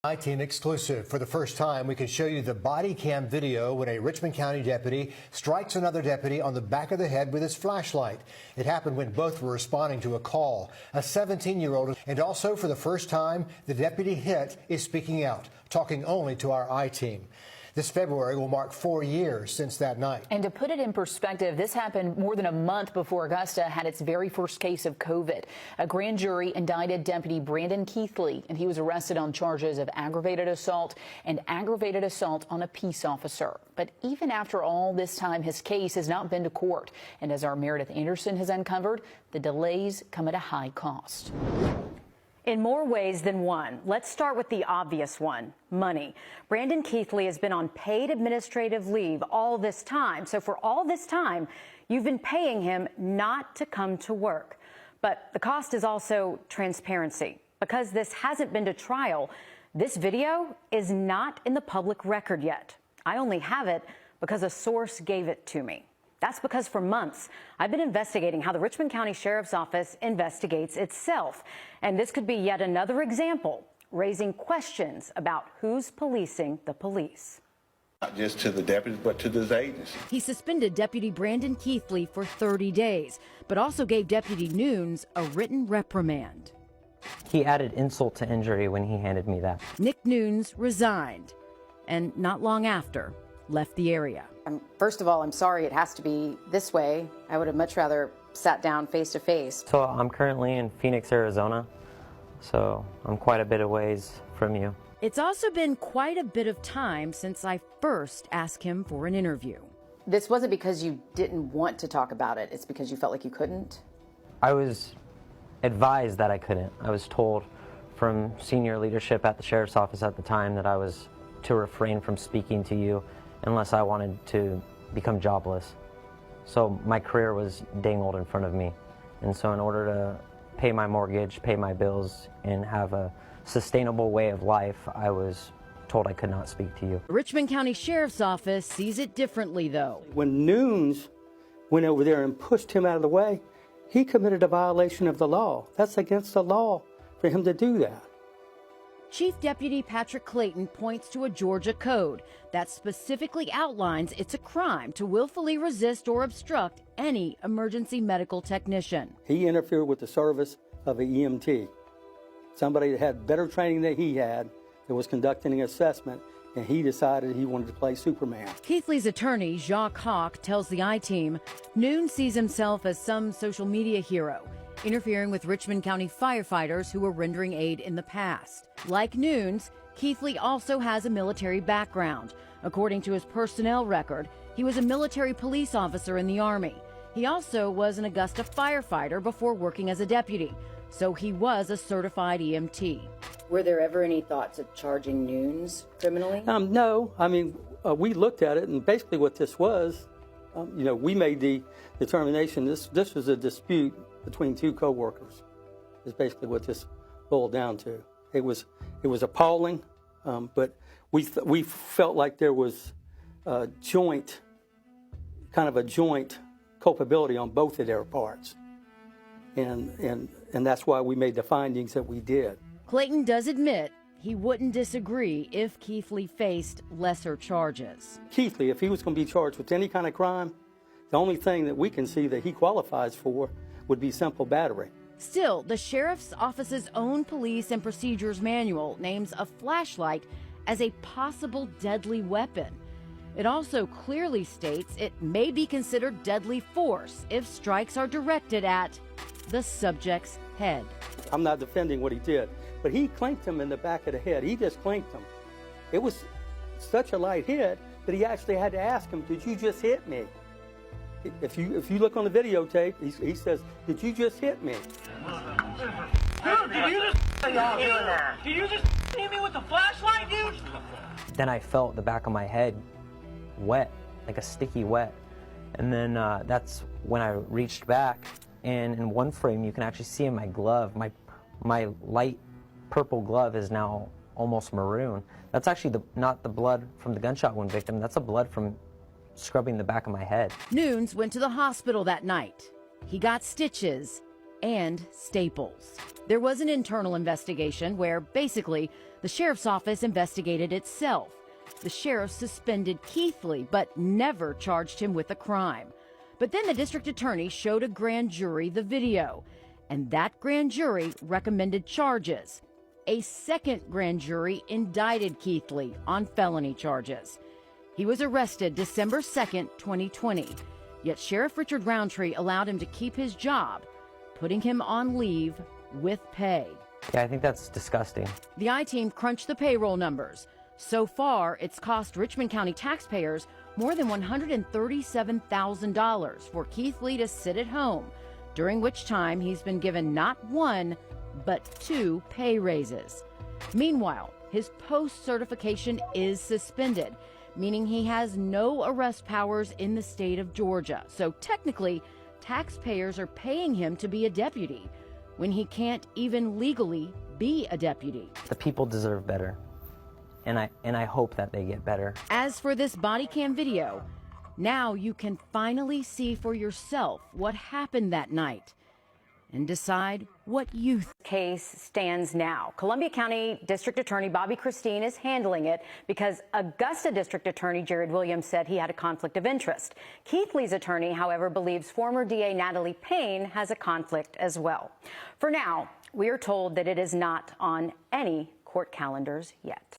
I-Team exclusive. For the first time, we can show you the body cam video when a Richmond County deputy strikes another deputy on the back of the head with his flashlight. It happened when both were responding to a call. A 17-year-old, and also for the first time, the deputy hit is speaking out, talking only to our I-Team. This February will mark 4 years since that night. And to put it in perspective, this happened more than a month before Augusta had its very first case of COVID. A grand jury indicted Deputy Brandon Keithley, and he was arrested on charges of aggravated assault and aggravated assault on a peace officer. But even after all this time, his case has not been to court. And as our Meredith Anderson has uncovered, the delays come at a high cost. In more ways than one. Let's start with the obvious one, money. Brandon Keithley has been on paid administrative leave all this time. So for all this time, you've been paying him not to come to work. But the cost is also transparency. Because this hasn't been to trial, this video is not in the public record yet. I only have it because a source gave it to me. That's because for months, I've been investigating how the Richmond County Sheriff's Office investigates itself. And this could be yet another example, raising questions about who's policing the police. Not just to the deputies, but to this agency. He suspended Deputy Brandon Keithley for 30 days, but also gave Deputy Nunes a written reprimand. He added insult to injury when he handed me that. Nick Nunes resigned, and not long after, left the area. First of all, I'm sorry it has to be this way. I would have much rather sat down face to face. So I'm currently in Phoenix, Arizona, so I'm quite a bit of ways from you. It's also been quite a bit of time since I first asked him for an interview. This wasn't because you didn't want to talk about it. It's because you felt like you couldn't? I was advised that I couldn't. I was told from senior leadership at the sheriff's office at the time that I was to refrain from speaking to you unless I wanted to become jobless. So my career was dangled in front of me. And so in order to pay my mortgage, pay my bills, and have a sustainable way of life, I was told I could not speak to you. The Richmond County Sheriff's Office sees it differently, though. When Nunes went over there and pushed him out of the way, he committed a violation of the law. That's against the law for him to do that. Chief Deputy Patrick Clayton points to a Georgia code that specifically outlines it's a crime to willfully resist or obstruct any emergency medical technician. He interfered with the service of an EMT, somebody that had better training than he had, that was conducting an assessment, and he decided he wanted to play Superman. Keithley's attorney, Jacques Hawk, tells the I-Team Nunes sees himself as some social media hero, interfering with Richmond County firefighters who were rendering aid in the past. Like Nunes, Keithley also has a military background. According to his personnel record, he was a military police officer in the Army. He also was an Augusta firefighter before working as a deputy, so he was a certified EMT. Were there ever any thoughts of charging Nunes criminally? No. I mean, we looked at it, and basically what this was, we made the determination this was a dispute between two co-workers, is basically what this boiled down to. It was appalling, but we felt like there was a joint culpability on both of their parts, and that's why we made the findings that we did. Clayton does admit he wouldn't disagree if Keithley faced lesser charges. Keithley, if he was going to be charged with any kind of crime, the only thing that we can see that he qualifies for would be simple battery. Still, the Sheriff's Office's own police and procedures manual names a flashlight as a possible deadly weapon. It also clearly states it may be considered deadly force if strikes are directed at the subject's head. I'm not defending what he did, but he clanked him in the back of the head. He just clanked him. It was such a light hit that he actually had to ask him, "Did you just hit me?" If you look on the videotape, he says, "Did you just hit me?" Dude, did you just hit me with the flashlight, dude? Then I felt the back of my head wet, like a sticky wet. And then that's when I reached back, and in one frame you can actually see in my glove, my light purple glove is now almost maroon. That's actually not the blood from the gunshot wound victim, that's the blood from scrubbing the back of my head. Nunes went to the hospital that night. He got stitches and staples. There was an internal investigation where basically The sheriff's office investigated itself. The sheriff suspended Keithley, but never charged him with a crime. But then the district attorney showed a grand jury the video, and that grand jury recommended charges. A second grand jury indicted Keithley on felony charges. He was arrested December 2nd, 2020, yet Sheriff Richard Roundtree allowed him to keep his job, putting him on leave with pay. Yeah, I think that's disgusting. The I-Team crunched the payroll numbers. So far, it's cost Richmond County taxpayers more than $137,000 for Keithley to sit at home, during which time he's been given not one, but 2 pay raises. Meanwhile, his post-certification is suspended, meaning he has no arrest powers in the state of Georgia. So technically, taxpayers are paying him to be a deputy when he can't even legally be a deputy. The people deserve better, and I hope that they get better. As for this body cam video, now you can finally see for yourself what happened that night and decide what you think. Case stands now. Columbia County District Attorney Bobby Christine is handling it because Augusta District Attorney Jared Williams said he had a conflict of interest. Keithley's attorney, however, believes former DA Natalie Payne has a conflict as well. For now, we are told that it is not on any court calendars yet.